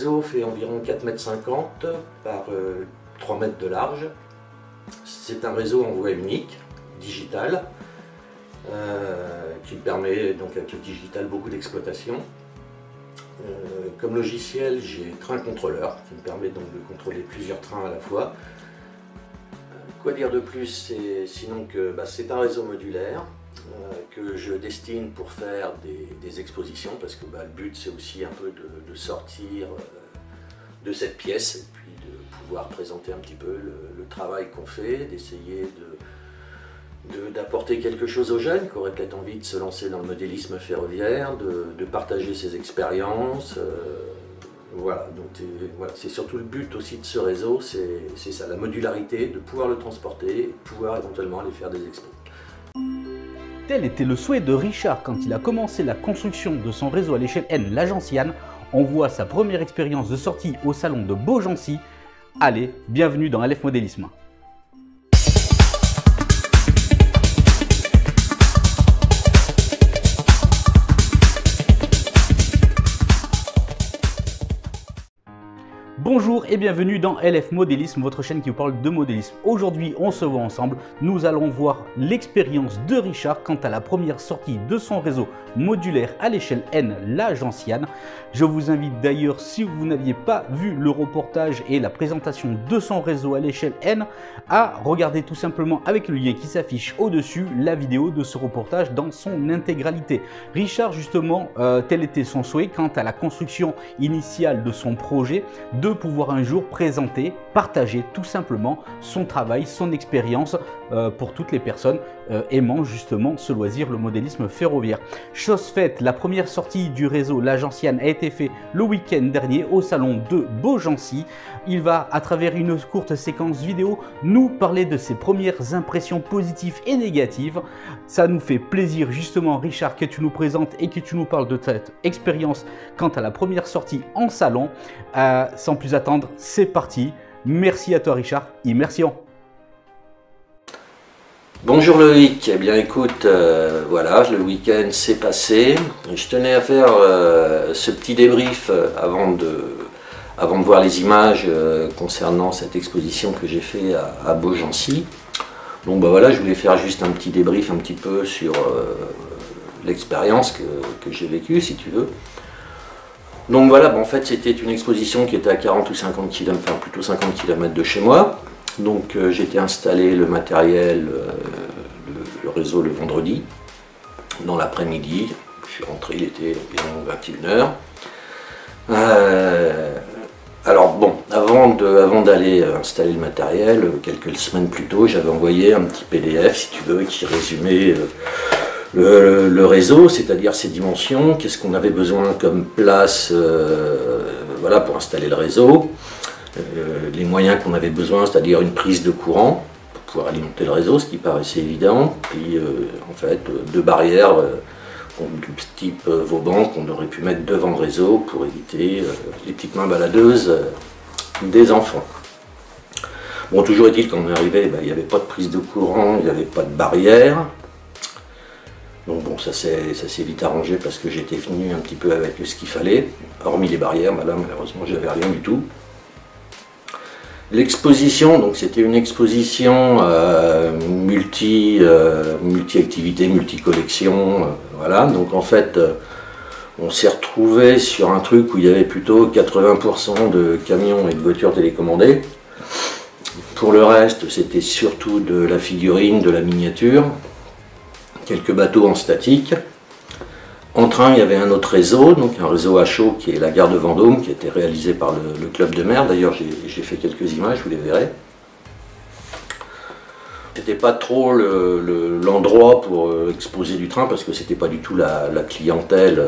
réseau fait environ 4,50 m par 3 mètres de large. C'est un réseau en voie unique, digital, qui permet donc avec le digital beaucoup d'exploitation. Comme logiciel, j'ai Train Contrôleur qui me permet donc de contrôler plusieurs trains à la fois. Quoi dire de plus, sinon que c'est un réseau modulaire que je destine pour faire des expositions, parce que le but c'est aussi un peu de sortir de cette pièce et puis de pouvoir présenter un petit peu le travail qu'on fait, d'essayer d'apporter quelque chose aux jeunes qui auraient peut-être envie de se lancer dans le modélisme ferroviaire, de partager ses expériences. Voilà, donc voilà, c'est surtout le but aussi de ce réseau, c'est ça, la modularité, de pouvoir le transporter et de pouvoir éventuellement aller faire des expos. Tel était le souhait de Richard quand il a commencé la construction de son réseau à l'échelle N, l'agence Yann. On voit sa première expérience de sortie au salon de Beaugency. Allez, bienvenue dans LF Modélisme. Bonjour et bienvenue dans LF Modélisme, votre chaîne qui vous parle de modélisme. Aujourd'hui, on se voit ensemble. Nous allons voir l'expérience de Richard quant à la première sortie de son réseau modulaire à l'échelle N, l'agence Yann. Je vous invite d'ailleurs, si vous n'aviez pas vu le reportage et la présentation de son réseau à l'échelle N, à regarder tout simplement avec le lien qui s'affiche au-dessus la vidéo de ce reportage dans son intégralité. Richard, justement, tel était son souhait quant à la construction initiale de son projet, de pouvoir un jour présenter, partager tout simplement son travail, son expérience pour toutes les personnes aimant justement ce loisir, le modélisme ferroviaire. Chose faite, la première sortie du réseau l'agence Yann a été faite le week-end dernier au salon de Beaugency. Il va, à travers une courte séquence vidéo, nous parler de ses premières impressions positives et négatives. Ça nous fait plaisir justement, Richard, que tu nous présentes et que tu nous parles de cette expérience quant à la première sortie en salon. Sans plus attendre, c'est parti. Merci à toi Richard, immersion. Bonjour Loïc, eh bien écoute, voilà, le week-end s'est passé. Je tenais à faire ce petit débrief avant de voir les images concernant cette exposition que j'ai fait à Beaugency. Donc voilà, je voulais faire juste un petit débrief un petit peu sur l'expérience que j'ai vécue, si tu veux. Donc voilà, en fait c'était une exposition qui était à 40 ou 50 km, enfin plutôt 50 km de chez moi. Donc j'étais installé le matériel, le réseau le vendredi, dans l'après-midi. Je suis rentré, il était environ 21 h. Alors bon, avant d'aller installer le matériel, quelques semaines plus tôt, j'avais envoyé un petit PDF, si tu veux, qui résumait le réseau, c'est-à-dire ses dimensions, qu'est-ce qu'on avait besoin comme place voilà, pour installer le réseau, les moyens qu'on avait besoin, c'est-à-dire une prise de courant pour pouvoir alimenter le réseau, ce qui paraissait évident, puis en fait 2 barrières type Vauban qu'on aurait pu mettre devant le réseau pour éviter les petites mains baladeuses des enfants. Bon, toujours est-il quand on est arrivé, il n'y avait pas de prise de courant, il n'y avait pas de barrière. Donc bon, ça s'est vite arrangé parce que j'étais venu un petit peu avec ce qu'il fallait, hormis les barrières, là malheureusement j'avais rien du tout. L'exposition, donc c'était une exposition multi-activité, multi-collection, voilà, donc en fait on s'est retrouvé sur un truc où il y avait plutôt 80% de camions et de voitures télécommandées. Pour le reste, c'était surtout de la figurine, de la miniature, quelques bateaux en statique. En train, il y avait un autre réseau, donc un réseau à chaud qui est la gare de Vendôme, qui a été réalisé par le club de mer. D'ailleurs, j'ai fait quelques images, vous les verrez. C'était pas trop l'endroit pour exposer du train, parce que c'était pas du tout la clientèle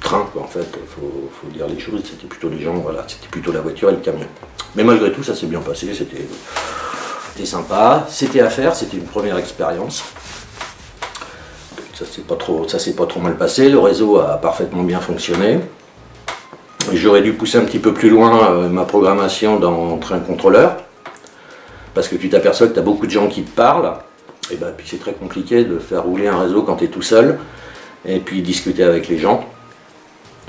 train, quoi, en fait, faut dire les choses, c'était plutôt les gens, voilà, c'était plutôt la voiture et le camion. Mais malgré tout, ça s'est bien passé, c'était sympa, c'était à faire, c'était une première expérience. Ça s'est pas trop mal passé, le réseau a parfaitement bien fonctionné. J'aurais dû pousser un petit peu plus loin ma programmation dans Train Contrôleur, parce que tu t'aperçois que tu as beaucoup de gens qui te parlent, et puis c'est très compliqué de faire rouler un réseau quand tu es tout seul, et puis discuter avec les gens.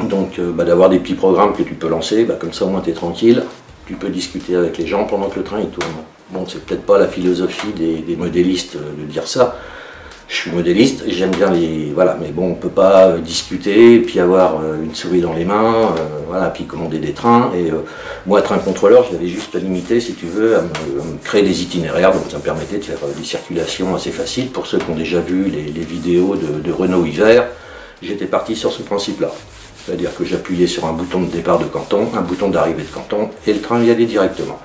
Donc d'avoir des petits programmes que tu peux lancer, comme ça au moins tu es tranquille, tu peux discuter avec les gens pendant que le train il tourne. Bon, c'est peut-être pas la philosophie des modélistes de dire ça. Je suis modéliste, j'aime bien les... Voilà, mais bon, on peut pas discuter, puis avoir une souris dans les mains, voilà, puis commander des trains. Et moi, train contrôleur, je l'avais juste limité, si tu veux, à me créer des itinéraires. Donc ça me permettait de faire des circulations assez faciles. Pour ceux qui ont déjà vu les vidéos de Renault Hiver, j'étais parti sur ce principe-là. C'est-à-dire que j'appuyais sur un bouton de départ de Canton, un bouton d'arrivée de Canton, et le train y allait directement.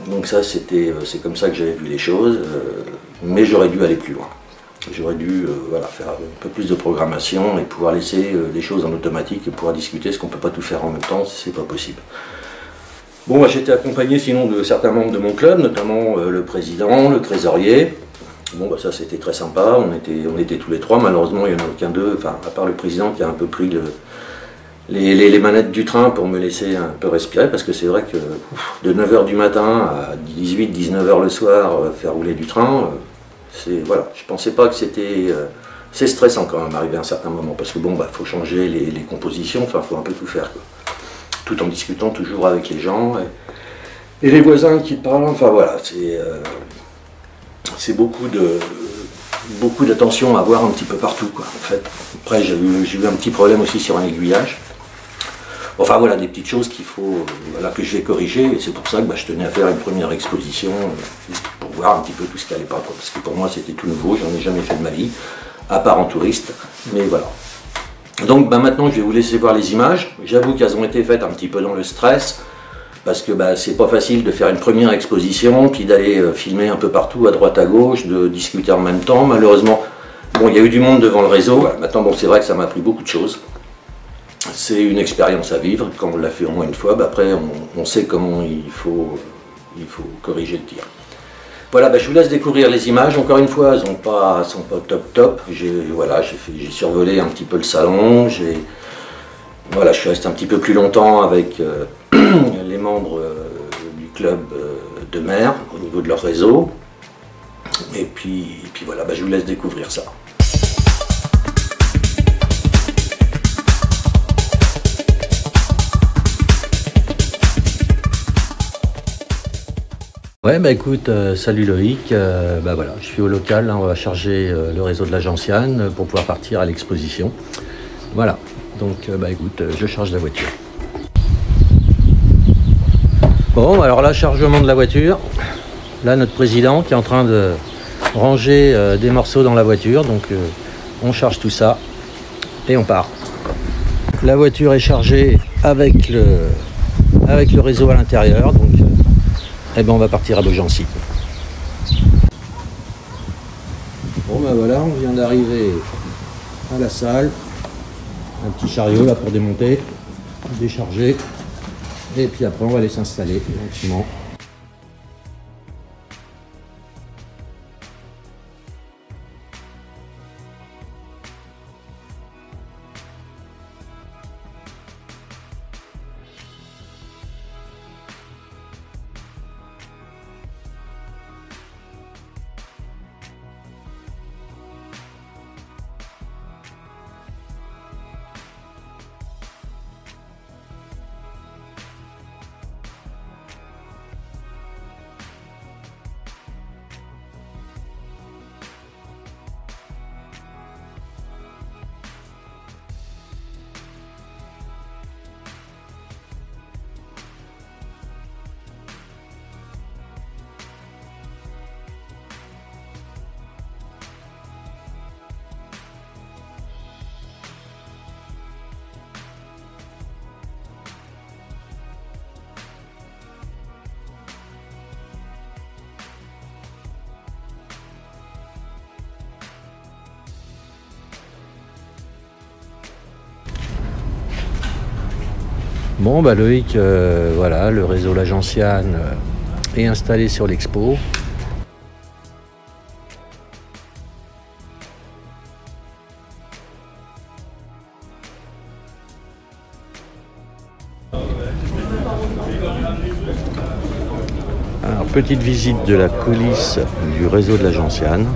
Donc ça, c'est comme ça que j'avais vu les choses, mais j'aurais dû aller plus loin. J'aurais dû voilà, faire un peu plus de programmation et pouvoir laisser des choses en automatique et pouvoir discuter, ce qu'on ne peut pas tout faire en même temps, c'est pas possible. Bon, moi j'étais accompagné sinon de certains membres de mon club, notamment le président, le trésorier. Bon, ça c'était très sympa, on était tous les trois, malheureusement il n'y en a aucun d'eux, enfin à part le président qui a un peu pris les manettes du train pour me laisser un peu respirer, parce que c'est vrai que de 9h du matin à 18-19h le soir, faire rouler du train, voilà, je pensais pas que c'était... c'est stressant quand même, arrivé à un certain moment, parce que bon, faut changer les compositions, enfin, faut un peu tout faire, quoi. Tout en discutant toujours avec les gens, et les voisins qui te parlent, enfin voilà, c'est beaucoup d'attention à avoir un petit peu partout, quoi, en fait. Après, j'ai eu un petit problème aussi sur un aiguillage. Enfin voilà, des petites choses qu'il faut, voilà, que je vais corriger, et c'est pour ça que je tenais à faire une première exposition pour voir un petit peu tout ce qui allait pas, quoi. Parce que pour moi c'était tout nouveau, j'en ai jamais fait de ma vie, à part en touriste, mais voilà. Donc maintenant je vais vous laisser voir les images. J'avoue qu'elles ont été faites un petit peu dans le stress, parce que c'est pas facile de faire une première exposition, puis d'aller filmer un peu partout, à droite à gauche, de discuter en même temps. Malheureusement, bon, il y a eu du monde devant le réseau. Voilà, maintenant bon, c'est vrai que ça m'a appris beaucoup de choses. C'est une expérience à vivre, quand on l'a fait au moins une fois, après on sait comment il faut corriger le tir. Voilà, je vous laisse découvrir les images, encore une fois, elles sont pas top. Voilà, j'ai survolé un petit peu le salon, voilà, je suis resté un petit peu plus longtemps avec les membres du club de mer, au niveau de leur réseau, et puis voilà, je vous laisse découvrir ça. Ouais, écoute, salut Loïc, voilà, je suis au local, là, on va charger le réseau de l'agence Yann pour pouvoir partir à l'exposition. Voilà, donc écoute, je charge la voiture. Bon, alors là, chargement de la voiture. Là, notre président qui est en train de ranger des morceaux dans la voiture, donc on charge tout ça et on part. La voiture est chargée avec le réseau à l'intérieur, donc on va partir à Beaugency. Bon voilà, on vient d'arriver à la salle. Un petit chariot là pour démonter, décharger. Et puis après on va aller s'installer gentiment. Bon, bah Loïc, voilà, le réseau La Gentiane est installé sur l'expo. Alors, petite visite de la coulisse du réseau de La Gentiane.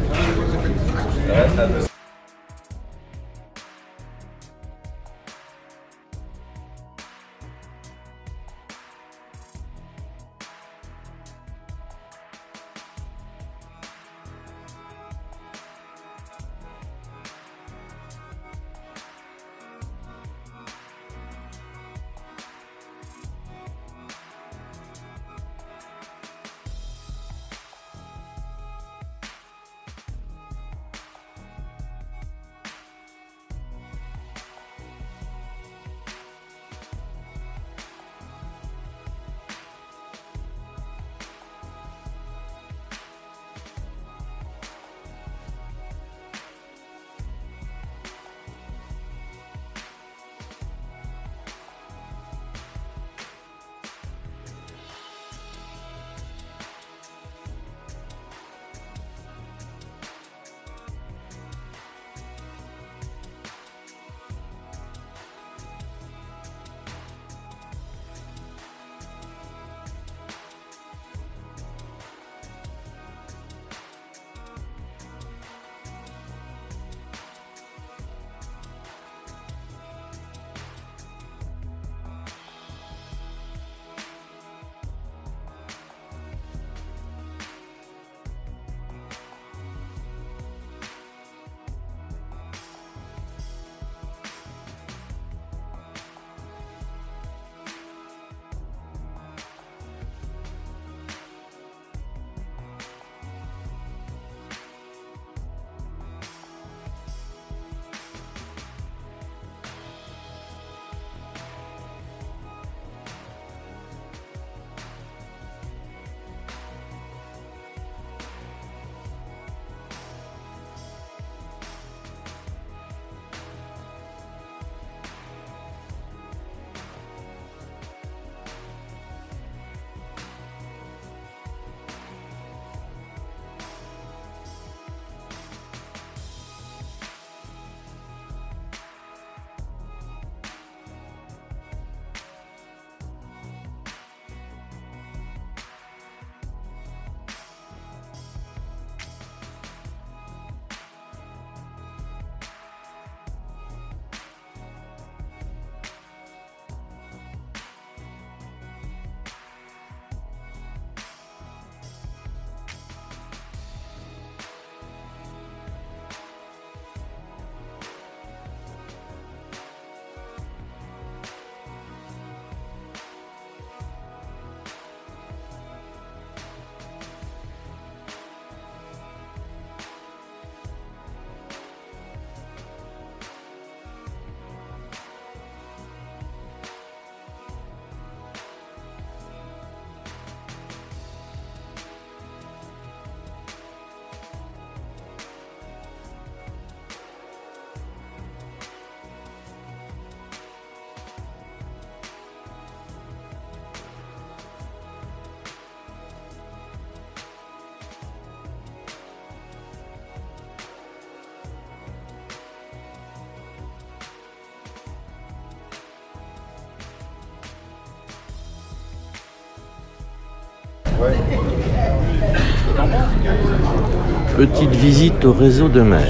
Petite visite au réseau de mer.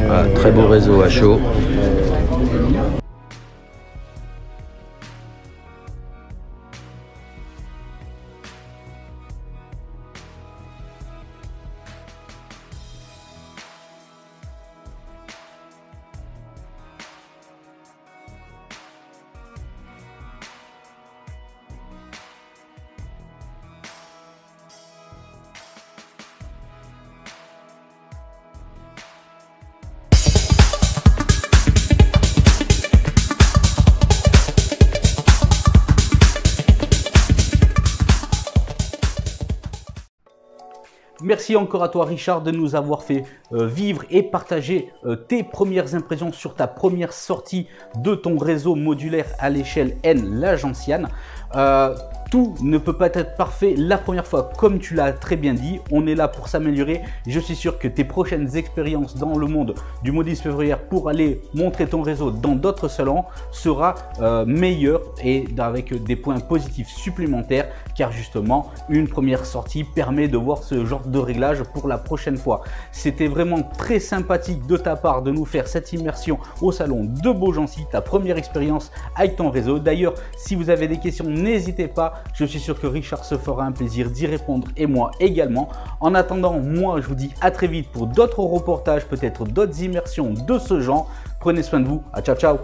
Ah, très beau réseau à chaud. Merci encore à toi Richard de nous avoir fait vivre et partager tes premières impressions sur ta première sortie de ton réseau modulaire à l'échelle N, la gentiane. Tout ne peut pas être parfait la première fois, comme tu l'as très bien dit. On est là pour s'améliorer. Je suis sûr que tes prochaines expériences dans le monde du modélisme février pour aller montrer ton réseau dans d'autres salons sera meilleur et avec des points positifs supplémentaires, car justement une première sortie permet de voir ce genre de réglage pour la prochaine fois. C'était vraiment très sympathique de ta part de nous faire cette immersion au salon de Beaugency, ta première expérience avec ton réseau. D'ailleurs, si vous avez des questions, n'hésitez pas. Je suis sûr que Richard se fera un plaisir d'y répondre et moi également. En attendant, moi je vous dis à très vite pour d'autres reportages, peut-être d'autres immersions de ce genre. Prenez soin de vous. Ciao ciao.